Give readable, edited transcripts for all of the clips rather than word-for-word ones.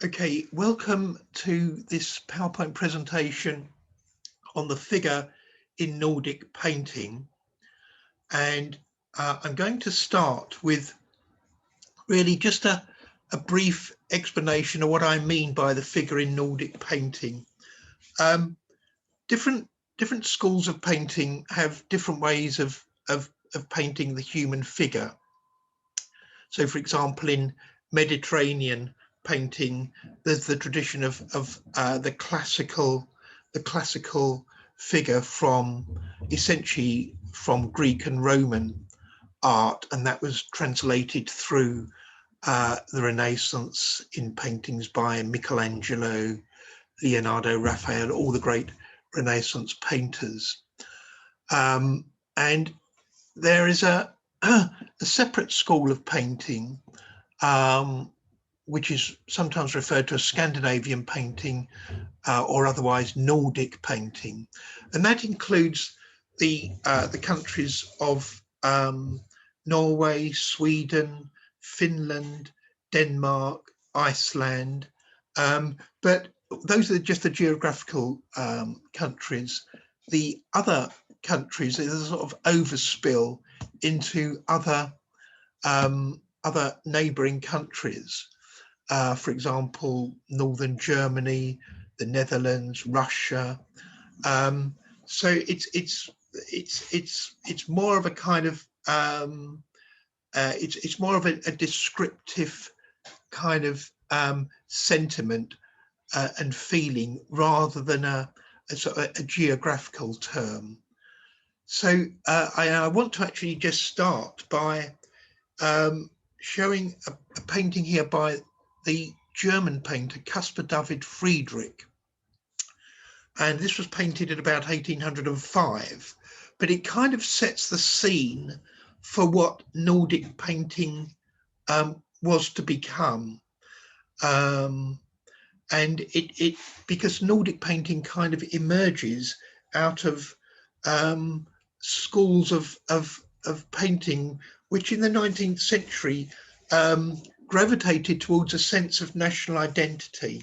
Okay, welcome to this PowerPoint presentation on the figure in Nordic painting. And I'm going to start with really just a brief explanation of what I mean by the figure in Nordic painting. Different schools of painting have different ways of painting the human figure. So, for example, in Mediterranean painting, there's the tradition of the classical figure from essentially from Greek and Roman art, and that was translated through the Renaissance in paintings by Michelangelo, Leonardo, Raphael, all the great Renaissance painters. And there is a separate school of painting, which is sometimes referred to as Scandinavian painting or otherwise Nordic painting. And that includes the countries of Norway, Sweden, Finland, Denmark, Iceland. But those are just the geographical countries. The other countries is a sort of overspill into other neighbouring countries. For example, northern Germany, the Netherlands, Russia. So it's more of a kind of it's more of a descriptive kind of sentiment and feeling rather than a sort of a geographical term. So I want to actually just start by showing a painting here by the German painter Caspar Friedrich. And this was painted at about 1805, but it kind of sets the scene for what Nordic painting was to become. And it because Nordic painting kind of emerges out of schools of painting, which in the 19th century gravitated towards a sense of national identity.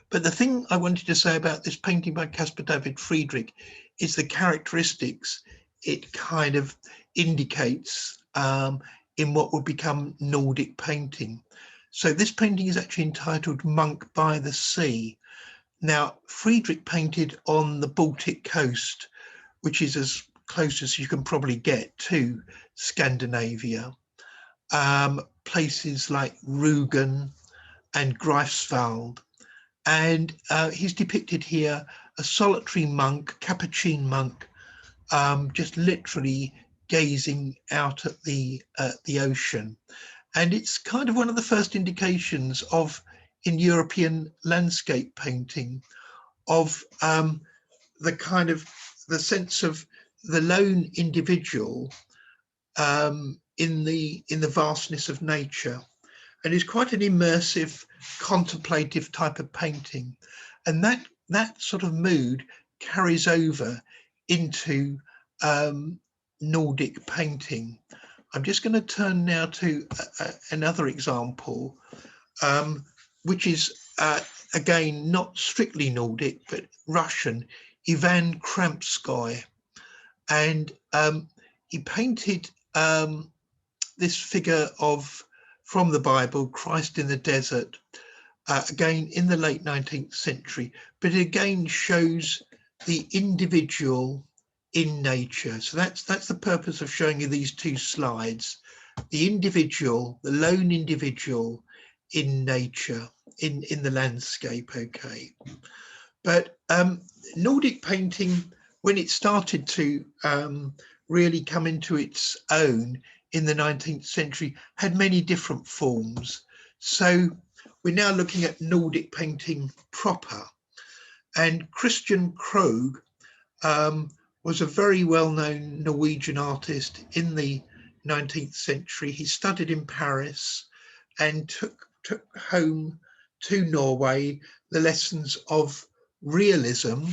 But the thing I wanted to say about this painting by Caspar Friedrich is the characteristics it kind of indicates in what would become Nordic painting. So this painting is actually entitled Monk by the Sea. Now, Friedrich painted on the Baltic coast, which is as close as you can probably get to Scandinavia. Places like Rügen and Greifswald. And he's depicted here a solitary monk, Capuchin monk, just literally gazing out at the ocean. And it's kind of one of the first indications of, in European landscape painting, of the kind of the sense of the lone individual in the vastness of nature. And it's quite an immersive, contemplative type of painting. And that sort of mood carries over into Nordic painting. I'm just going to turn now to another example, which is, again, not strictly Nordic, but Russian, Ivan Kramskoy. And he painted this figure from the Bible, Christ in the desert, again in the late 19th century, but it again shows the individual in nature. So that's the purpose of showing you these two slides: the individual, the lone individual in nature, in the landscape. Okay, but Nordic painting, when it started to really come into its own in the 19th century, had many different forms. So we're now looking at Nordic painting proper. And Christian Krog was a very well-known Norwegian artist in the 19th century. He studied in Paris and took home to Norway the lessons of realism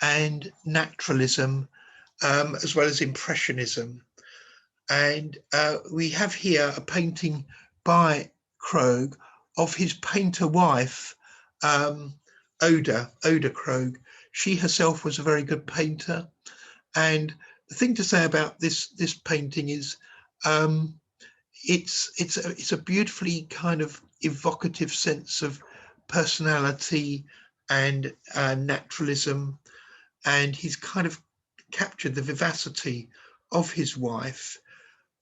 and naturalism, as well as impressionism. And we have here a painting by Krog of his painter wife, Oda Krog. She herself was a very good painter. And the thing to say about this painting is it's a beautifully kind of evocative sense of personality and naturalism, and he's kind of captured the vivacity of his wife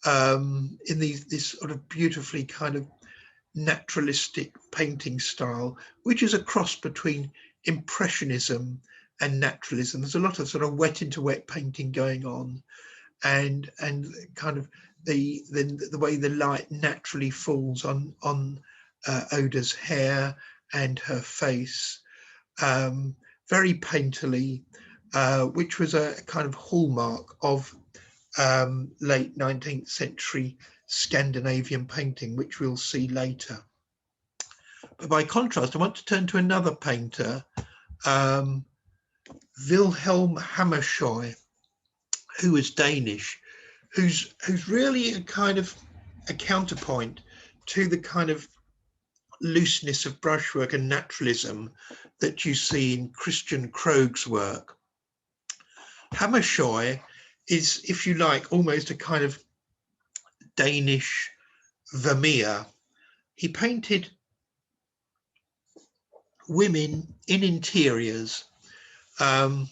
in this sort of beautifully kind of naturalistic painting style, which is a cross between impressionism and naturalism. There's a lot of sort of wet into wet painting going on, and kind of the way the light naturally falls on Oda's hair and her face, very painterly, which was a kind of hallmark of late 19th century Scandinavian painting, which we'll see later. But by contrast, I want to turn to another painter, Wilhelm Hammerschoi, who was Danish, who's really a kind of a counterpoint to the kind of looseness of brushwork and naturalism that you see in Christian Krog's work. Hammerschoi is, if you like, almost a kind of Danish Vermeer. He painted women in interiors in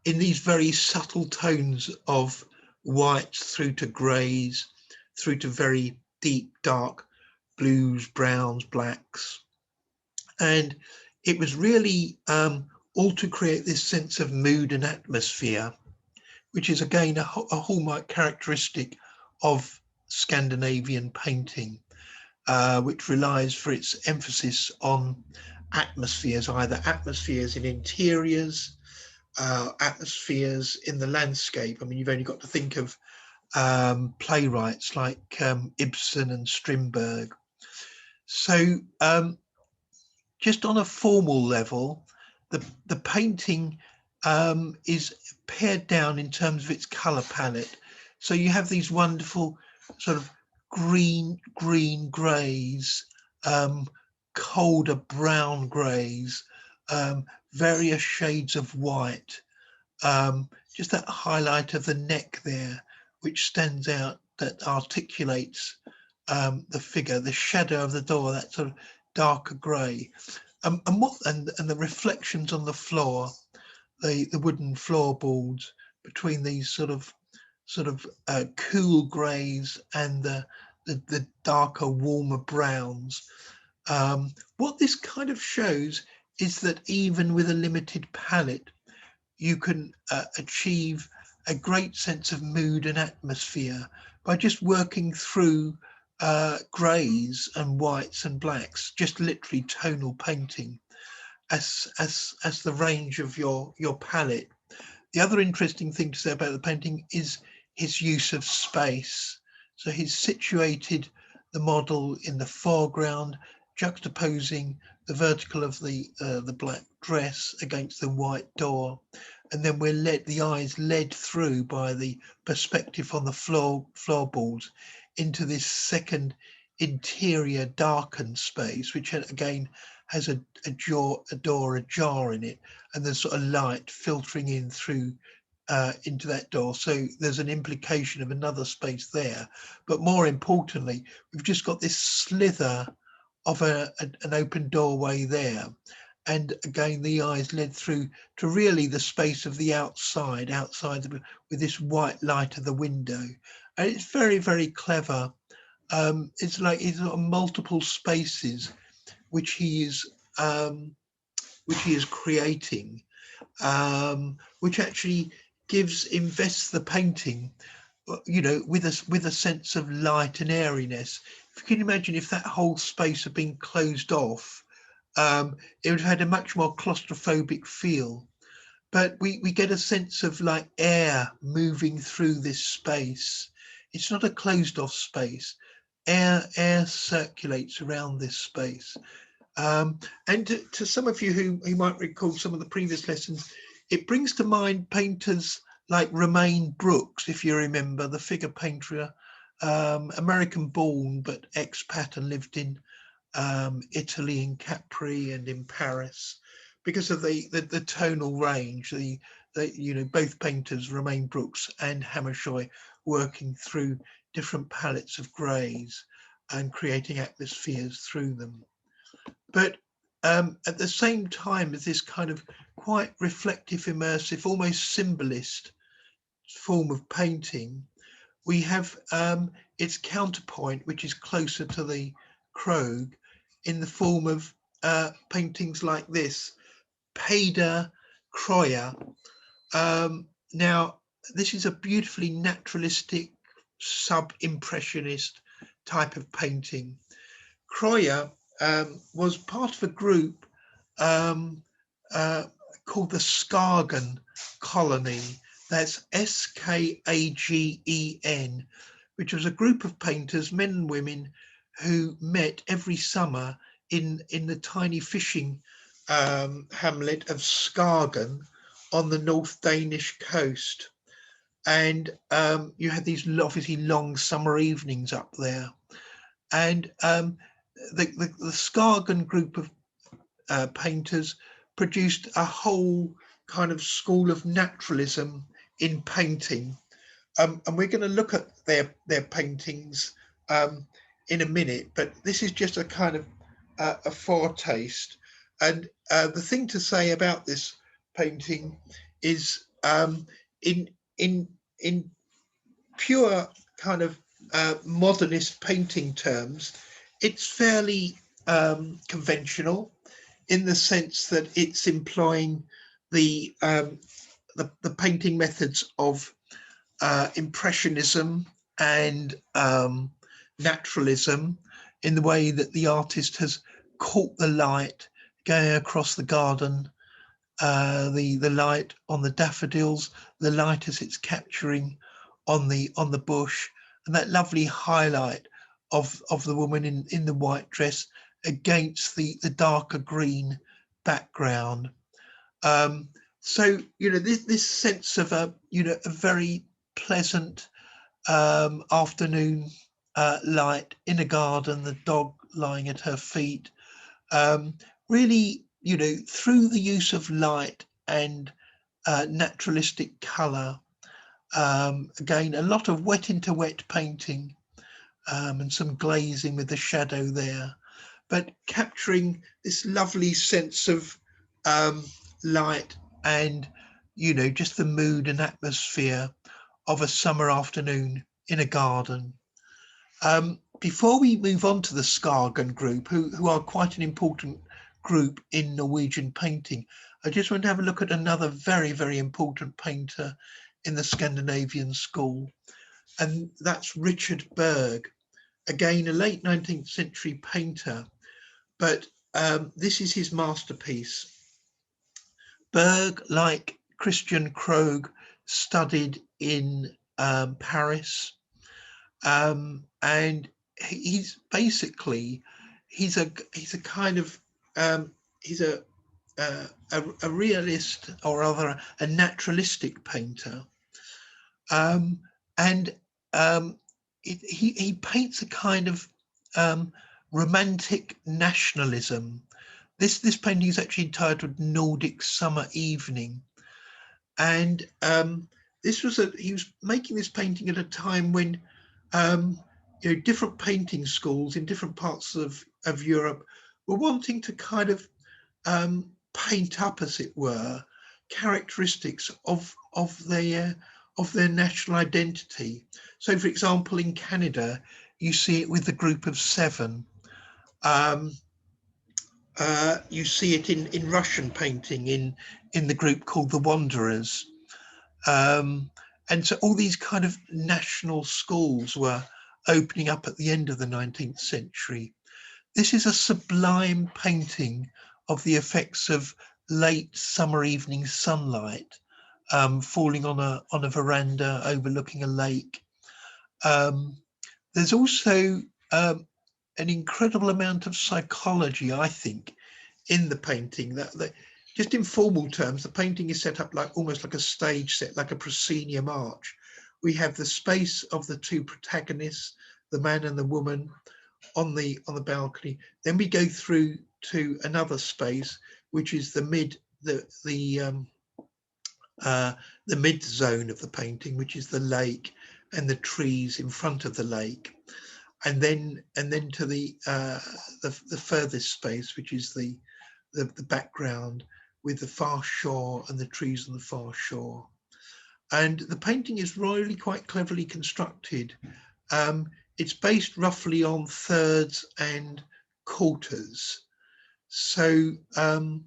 these very subtle tones of whites through to greys, through to very deep, dark blues, browns, blacks. And it was really all to create this sense of mood and atmosphere, which is again a hallmark characteristic of Scandinavian painting, which relies for its emphasis on atmospheres, either atmospheres in interiors, atmospheres in the landscape. I mean, you've only got to think of playwrights like Ibsen and Strindberg. So just on a formal level, the painting is pared down in terms of its color palette. So you have these wonderful sort of green grays, colder brown grays, various shades of white, just that highlight of the neck there, which stands out, that articulates the figure, the shadow of the door, that sort of darker grey, and the reflections on the floor, the wooden floorboards between these sort of cool greys and the darker, warmer browns. What this kind of shows is that even with a limited palette, you can achieve a great sense of mood and atmosphere by just working through greys and whites and blacks, just literally tonal painting as the range of your palette. The other interesting thing to say about the painting is his use of space. So he's situated the model in the foreground, juxtaposing the vertical of the black dress against the white door, and then we're the eyes led through by the perspective on the floorboards into this second interior darkened space, which again has a door ajar in it, and there's sort of light filtering in through into that door. So there's an implication of another space there. But more importantly, we've just got this slither of an open doorway there. And again, the eyes led through to really the space of the outside with this white light of the window. And it's very, very clever. It's like he's got multiple spaces which he is creating, which actually invests the painting, you know, with a sense of light and airiness. If you can imagine, if that whole space had been closed off, it would have had a much more claustrophobic feel. But we get a sense of like air moving through this space. It's not a closed off space. Air circulates around this space. And to some of you who might recall some of the previous lessons, it brings to mind painters like Romain Brooks, if you remember, the figure painter, American born but expat and lived in Italy in Capri and in Paris, because of the tonal range. Both painters, Romain Brooks and Hammerschoi, working through different palettes of greys and creating atmospheres through them. But at the same time as this kind of quite reflective, immersive, almost symbolist form of painting, we have its counterpoint, which is closer to the Krog, in the form of paintings like this, Peder Kroyer. Now, this is a beautifully naturalistic, sub-impressionist type of painting. Kroyer was part of a group called the Skagen Colony. That's Skagen, which was a group of painters, men and women, who met every summer in the tiny fishing hamlet of Skagen on the North Danish coast. And you had these obviously long summer evenings up there. And the Skagen group of painters produced a whole kind of school of naturalism in painting. And we're going to look at their paintings in a minute, but this is just a kind of a foretaste. And the thing to say about this painting is in pure kind of modernist painting terms, it's fairly conventional, in the sense that it's employing the painting methods of impressionism and naturalism, in the way that the artist has caught the light going across the garden, the light on the daffodils, the light as it's capturing on the bush, and that lovely highlight of the woman in the white dress against the darker green background. So this sense of a very pleasant afternoon light in a garden, the dog lying at her feet, really through the use of light and naturalistic colour. Again, a lot of wet into wet painting, and some glazing with the shadow there, but capturing this lovely sense of light and just the mood and atmosphere of a summer afternoon in a garden. Before we move on to the Skagen Group, who are quite an important group in Norwegian painting, I just want to have a look at another very, very important painter in the Scandinavian school, and that's Richard Bergh. Again, a late 19th century painter, but this is his masterpiece. Bergh, like Christian Krog, studied in Paris, and he's a kind of he's a realist, or rather a naturalistic painter, and he paints a kind of romantic nationalism. This painting is actually entitled Nordic Summer Evening, and he was making this painting at a time when different painting schools in different parts of Europe were wanting to kind of paint up, as it were, characteristics of their national identity. So, for example, in Canada, you see it with the Group of Seven. You see it in Russian painting in the group called the Wanderers. And so all these kind of national schools were opening up at the end of the 19th century. This is a sublime painting of the effects of late summer evening sunlight falling on a veranda overlooking a lake. There's also an incredible amount of psychology, I think, in the painting. That just in formal terms, the painting is set up almost like a stage set, like a proscenium arch. We have the space of the two protagonists, the man and the woman, on the balcony. Then we go through to another space, which is the mid zone of the painting, which is the lake and the trees in front of the lake, and then to the furthest space, which is the background with the far shore and the trees on the far shore. And the painting is really quite cleverly constructed. It's based roughly on thirds and quarters. So the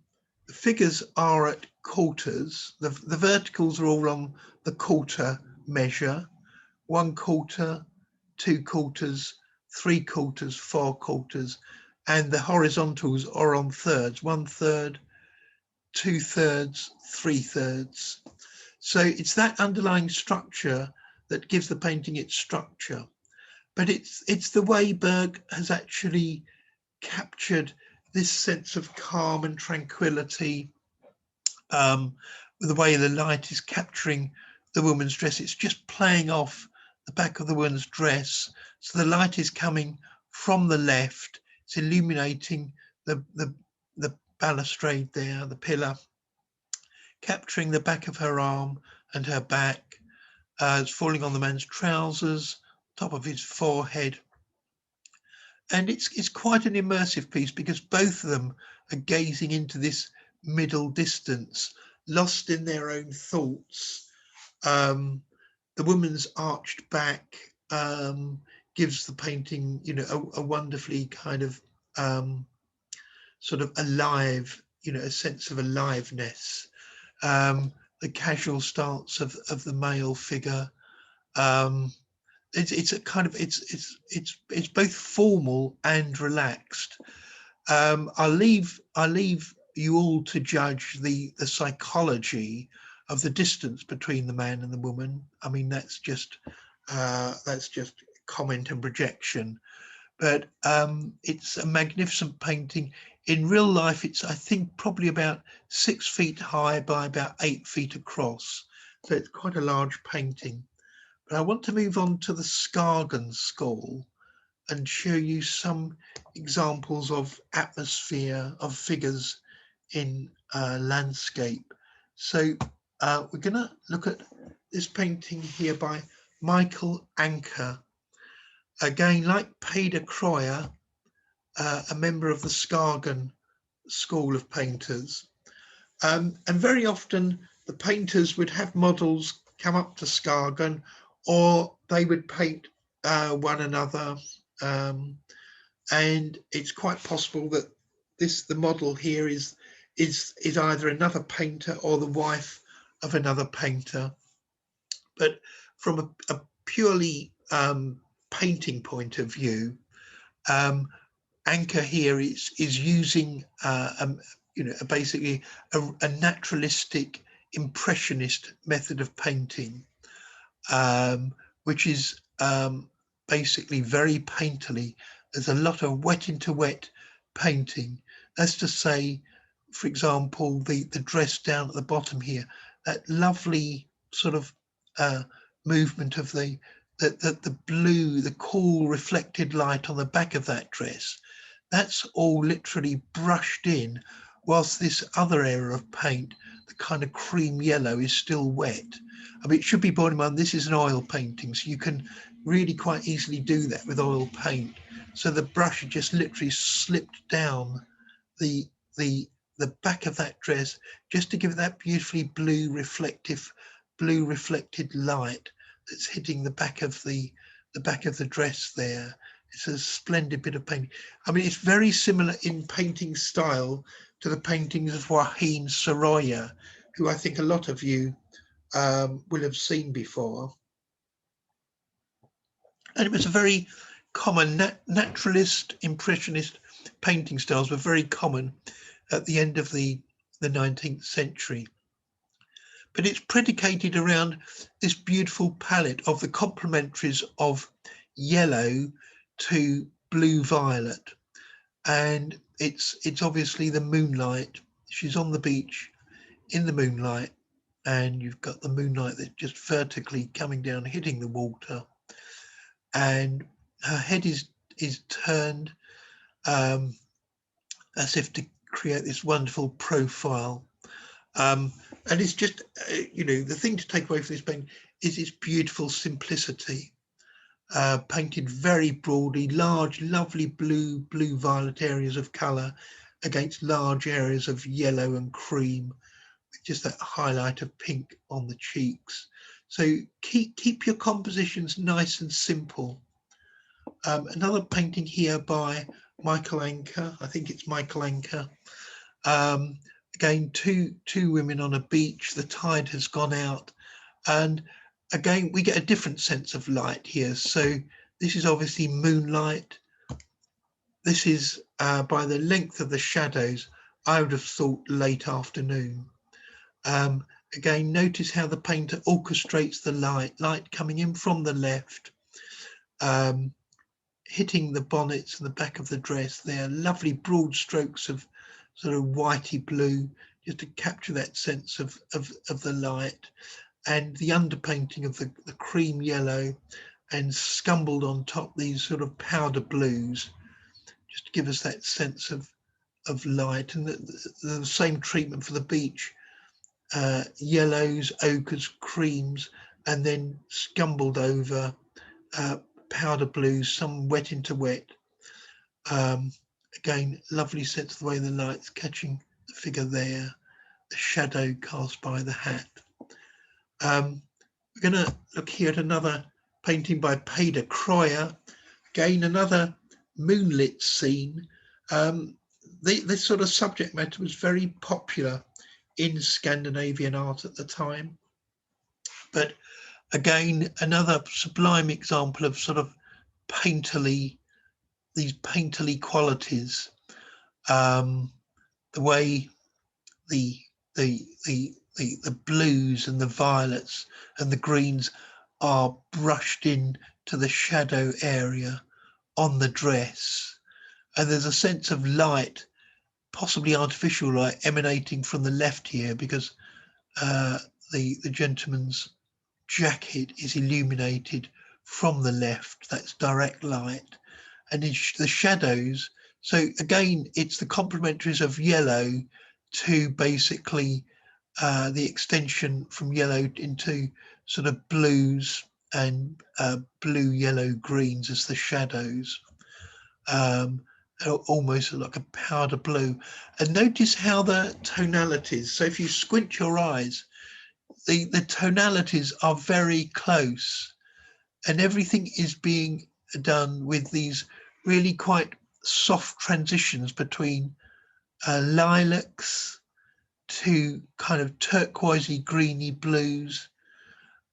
figures are at quarters. The verticals are all on the quarter measure: 1/4, 2/4, 3/4, 4/4, and the horizontals are on thirds: 1/3, 2/3, 3/3. So it's that underlying structure that gives the painting its structure. But it's the way Berg has actually captured this sense of calm and tranquility, with the way the light is capturing the woman's dress. It's just playing off the back of the woman's dress. So the light is coming from the left. It's illuminating the balustrade there, the pillar, capturing the back of her arm and her back. It's falling on the man's trousers, top of his forehead. And it's quite an immersive piece because both of them are gazing into this middle distance, lost in their own thoughts. The woman's arched back gives the painting, a wonderfully kind of sort of alive, a sense of aliveness. The casual stance of the male figure. It's a kind of it's both formal and relaxed. I'll leave you all to judge the psychology of the distance between the man and the woman. I mean, that's just comment and projection, but it's a magnificent painting. In real life, it's, I think, probably about 6 feet high by about 8 feet across. So it's quite a large painting. But I want to move on to the Skagen School and show you some examples of atmosphere, of figures in landscape. So we're going to look at this painting here by Michael Ancher. Again, like Peder Croyer, a member of the Skagen School of Painters. And very often the painters would have models come up to Skagen, or they would paint one another. And it's quite possible that the model here is either another painter or the wife of another painter. But from a purely painting point of view, Ancher here is using basically a naturalistic impressionist method of painting, which is basically very painterly. There's a lot of wet into wet painting. That's to say, for example, the dress down at the bottom here, that lovely sort of movement of the blue, the cool reflected light on the back of that dress. That's all literally brushed in, whilst this other area of paint, the kind of cream yellow, is still wet. I mean, it should be borne in mind, this is an oil painting, so you can really quite easily do that with oil paint. So the brush just literally slipped down the back of that dress just to give it that beautifully blue reflected light that's hitting the back of the dress there. It's a splendid bit of painting. I mean, it's very similar in painting style to the paintings of Wilhelm Hammerschoi, who I think a lot of you will have seen before. And it was a very common, naturalist, impressionist painting styles were very common at the end of the 19th century. But it's predicated around this beautiful palette of the complementaries of yellow to blue violet, and it's obviously the moonlight. She's on the beach in the moonlight, and you've got the moonlight that's just vertically coming down, hitting the water, and her head is is turned as if to create this wonderful profile. And it's just, you know, the thing to take away from this painting is its beautiful simplicity. Painted very broadly, large, lovely blue-violet areas of colour against large areas of yellow and cream, with just that highlight of pink on the cheeks. So keep your compositions nice and simple. Another painting here by Michael Ancher, I think it's Michael Ancher. Again, two women on a beach, the tide has gone out, and again, we get a different sense of light here. So this is obviously moonlight. This is, by the length of the shadows, I would have thought late afternoon. Again, notice how the painter orchestrates the light coming in from the left, hitting the bonnets and the back of the dress. They're lovely broad strokes of sort of whitey blue, just to capture that sense of the light. And the underpainting of the cream yellow, and scumbled on top these sort of powder blues, just to give us that sense of light. And the same treatment for the beach, yellows, ochres, creams, and then scumbled over powder blues, some wet into wet. Again, lovely sense of the way the light's catching the figure there, the shadow cast by the hat. We're going to look here at another painting by Peder Croyer. Again, another moonlit scene. This sort of subject matter was very popular in Scandinavian art at the time. But again, another sublime example of sort of painterly, these painterly qualities. The way the blues and the violets and the greens are brushed in to the shadow area on the dress. And there's a sense of light, possibly artificial light, emanating from the left here, because the gentleman's jacket is illuminated from the left. That's direct light. And in the shadows, so again, it's the complementaries of yellow to basically the extension from yellow into sort of blues and blue, yellow, greens as the shadows, almost like a powder blue. And notice how the tonalities, so if you squint your eyes, the tonalities are very close, and everything is being done with these really quite soft transitions between lilacs to kind of turquoisey greeny blues,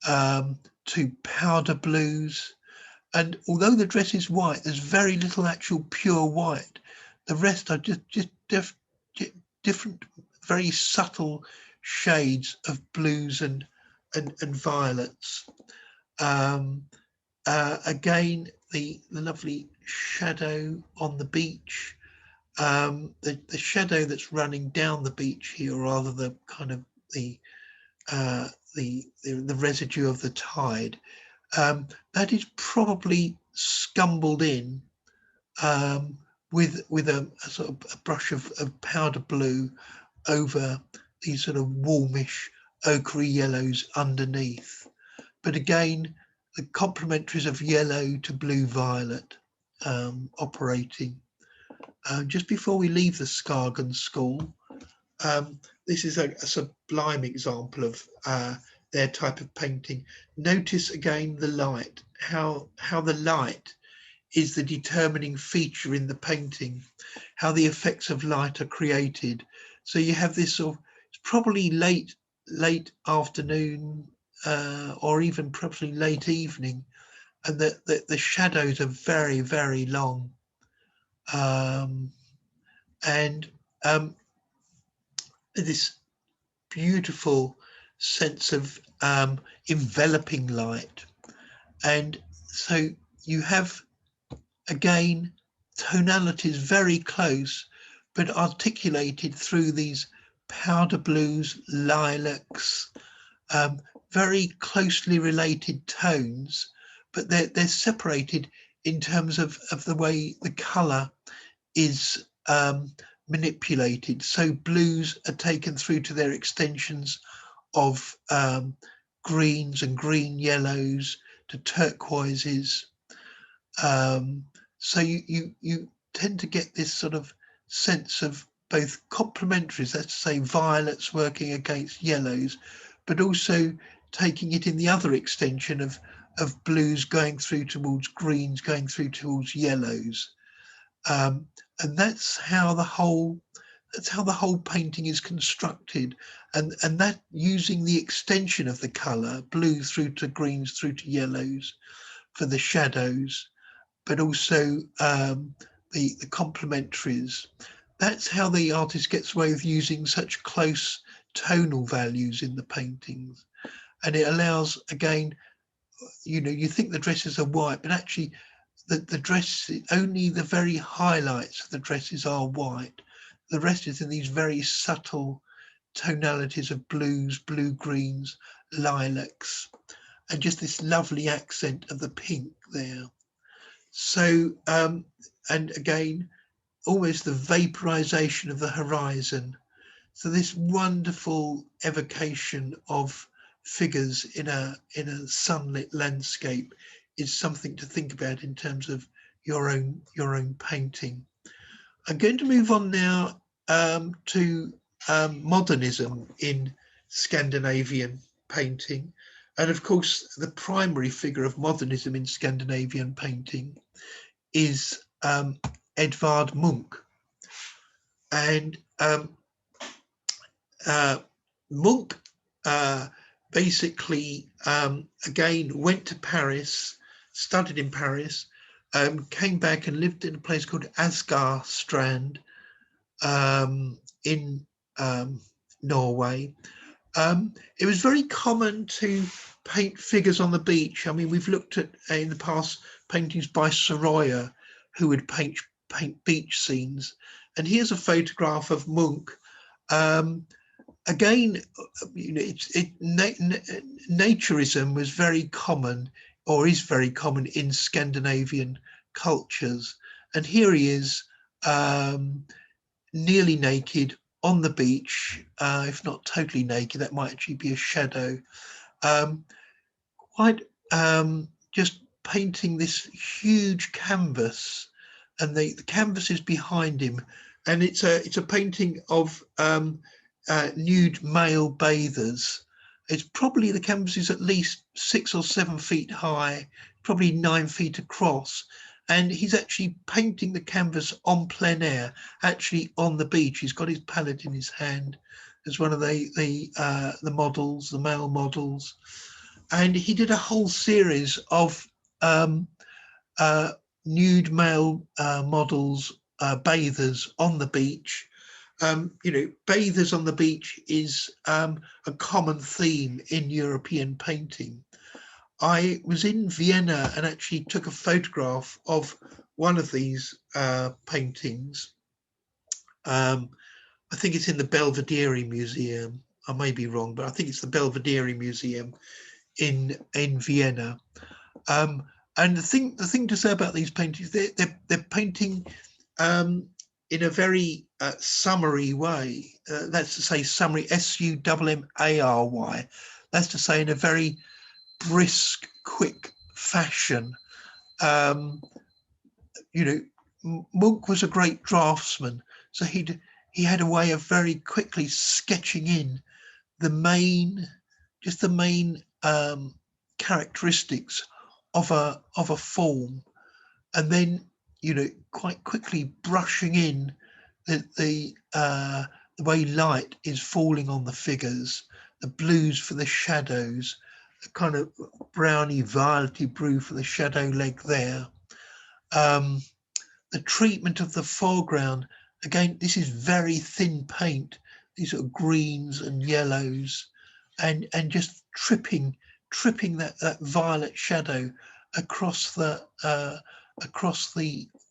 to powder blues. And although the dress is white, there's very little actual pure white. The rest are just different, very subtle shades of blues and violets. Again, the lovely shadow on the beach. The shadow that's running down the beach here, or rather the kind of the residue of the tide, that is probably scumbled in with a sort of a brush of powder blue over these sort of warmish ochre yellows underneath. But again, the complementaries of yellow to blue violet operating. Just before we leave the Skagen School, this is a sublime example of their type of painting. Notice again the light, how the light is the determining feature in the painting, how the effects of light are created. So you have this sort of, it's probably late afternoon, or even probably late evening, and the shadows are very, very long. And this beautiful sense of enveloping light. And so you have, again, tonalities very close, but articulated through these powder blues, lilacs, very closely related tones, but they're separated in terms of the way the colour is manipulated. So blues are taken through to their extensions of greens and green yellows to turquoises. So you tend to get this sort of sense of both complementaries, that's to say violets working against yellows, but also taking it in the other extension of blues going through towards greens, going through towards yellows. And that's how the whole painting is constructed, and that using the extension of the color, blue through to greens through to yellows for the shadows, but also the complementaries. That's how the artist gets away with using such close tonal values in the paintings. And it allows, again, you think the dresses are white, but actually the dress, only the very highlights of the dresses are white. The rest is in these very subtle tonalities of blues, blue greens, lilacs, and just this lovely accent of the pink there. So, and again, almost the vaporization of the horizon. So this wonderful evocation of figures in a sunlit landscape is something to think about in terms of your own painting. I'm going to move on now to modernism in Scandinavian painting. And of course, the primary figure of modernism in Scandinavian painting is Edvard Munch. And Munch basically, again, went to Paris, studied in Paris, came back and lived in a place called Asgarstrand in Norway. It was very common to paint figures on the beach. I mean, we've looked at in the past paintings by Kroyer, who would paint beach scenes. And here's a photograph of Munch. Again, naturism was very common, or is very common in Scandinavian cultures. And here he is, nearly naked on the beach, if not totally naked, that might actually be a shadow. Just painting this huge canvas, and the canvas is behind him, and it's a painting of nude male bathers. It's probably, the canvas is at least 6 or 7 feet high, probably 9 feet across, and he's actually painting the canvas en plein air, actually on the beach. He's got his palette in his hand as one of the models, the male models, and he did a whole series of nude male models, bathers on the beach. Bathers on the beach is a common theme in European painting. I was in Vienna and actually took a photograph of one of these paintings. I think it's in the Belvedere Museum. I may be wrong, but I think it's the Belvedere Museum in Vienna. And the thing to say about these paintings, they're painting in a very summary way. That's to say, summary, S-U-M-M-A-R-Y. That's to say, in a very brisk, quick fashion. Munch was a great draftsman, so he had a way of very quickly sketching in the main characteristics of a form, and then quite quickly brushing in the way light is falling on the figures, the blues for the shadows, the kind of browny violety blue for the shadow leg there. The treatment of the foreground, again, this is very thin paint, these are greens and yellows, and just tripping that violet shadow across the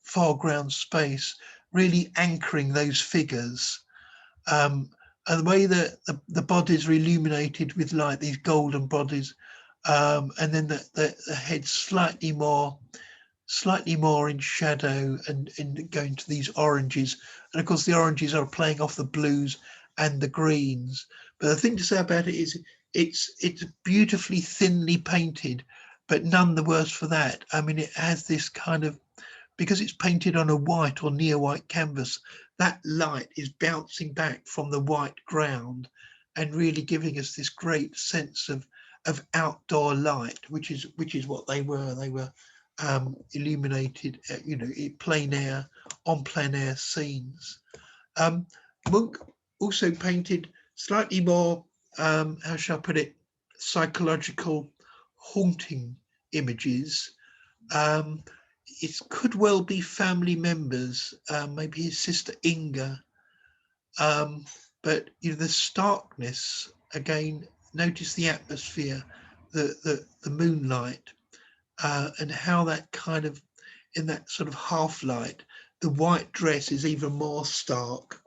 foreground space, really anchoring those figures. And the way that the bodies are illuminated with light, these golden bodies, and then the head slightly more slightly more in shadow and going to these oranges. And of course, the oranges are playing off the blues and the greens. But the thing to say about it is it's beautifully thinly painted, but none the worse for that. I mean, it has this kind of, because it's painted on a white or near white canvas, that light is bouncing back from the white ground and really giving us this great sense of outdoor light, which is what they were. They were illuminated, plein air, on plein air scenes. Munch also painted slightly more, how shall I put it, psychological, haunting images. It could well be family members, maybe his sister Inga, but the starkness again. Notice the atmosphere, the moonlight, and how that kind of, in that sort of half light, the white dress is even more stark.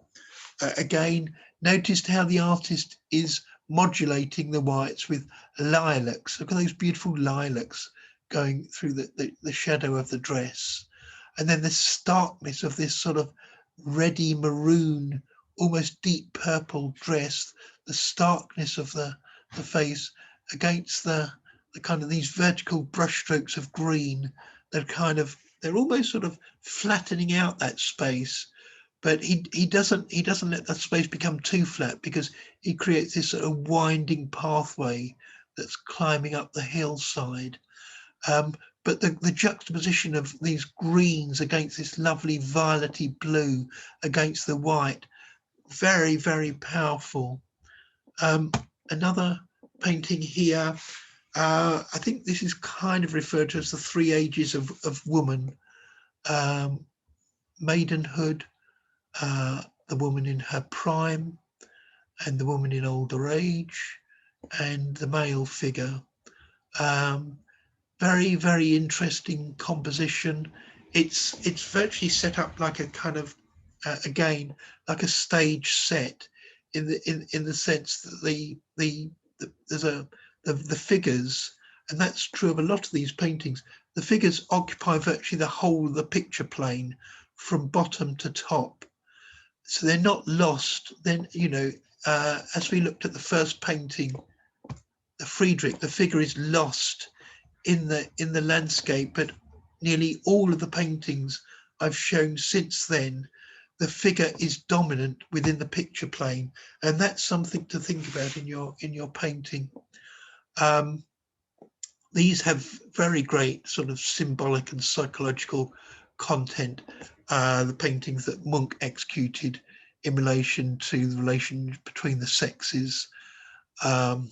Again, noticed how the artist is modulating the whites with lilacs. Look at those beautiful lilacs going through the shadow of the dress. And then the starkness of this sort of reddy maroon, almost deep purple dress, the starkness of the face against the kind of these vertical brushstrokes of green that kind of, they're almost sort of flattening out that space. But he doesn't let that space become too flat, because he creates this sort of winding pathway that's climbing up the hillside. But the juxtaposition of these greens against this lovely violety blue against the white, very, very powerful. Another painting here, I think this is kind of referred to as the three ages of woman. Maidenhood, the woman in her prime, and the woman in older age, and the male figure. Very, very interesting composition. It's virtually set up like a kind of, again, like a stage set, in the sense that the figures, and that's true of a lot of these paintings, the figures occupy virtually the whole of the picture plane from bottom to top. So they're not lost. Then, as we looked at the first painting, the Friedrich, the figure is lost in the landscape, but nearly all of the paintings I've shown since then, the figure is dominant within the picture plane, and that's something to think about in your painting. These have very great sort of symbolic and psychological content, the paintings that Munch executed in relation to the relation between the sexes. The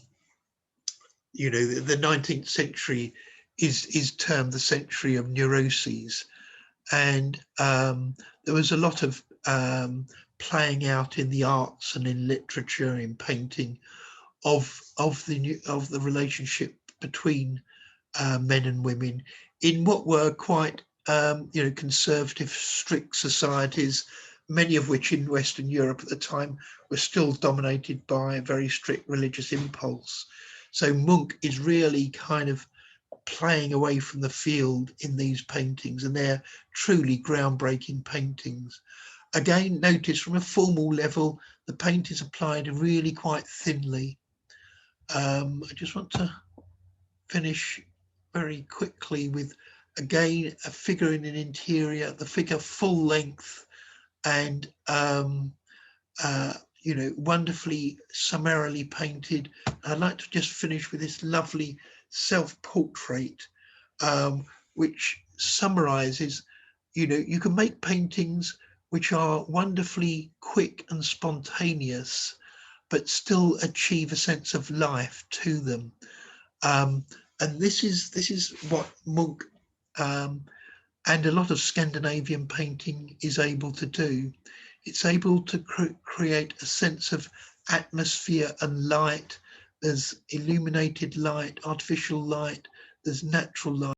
19th century is termed the century of neuroses, and there was a lot of playing out in the arts and in literature, in painting, of the relationship between men and women in what were quite conservative, strict societies, many of which in Western Europe at the time were still dominated by a very strict religious impulse. So Munch is really kind of playing away from the field in these paintings, and they're truly groundbreaking paintings. Again, notice from a formal level, the paint is applied really quite thinly. I just want to finish very quickly with, again, a figure in an interior, the figure full length and wonderfully summarily painted. I'd like to just finish with this lovely self-portrait, which summarizes, you can make paintings which are wonderfully quick and spontaneous, but still achieve a sense of life to them. And this is what Munch and a lot of Scandinavian painting is able to do. It's able to create a sense of atmosphere and light. There's illuminated light, artificial light, there's natural light.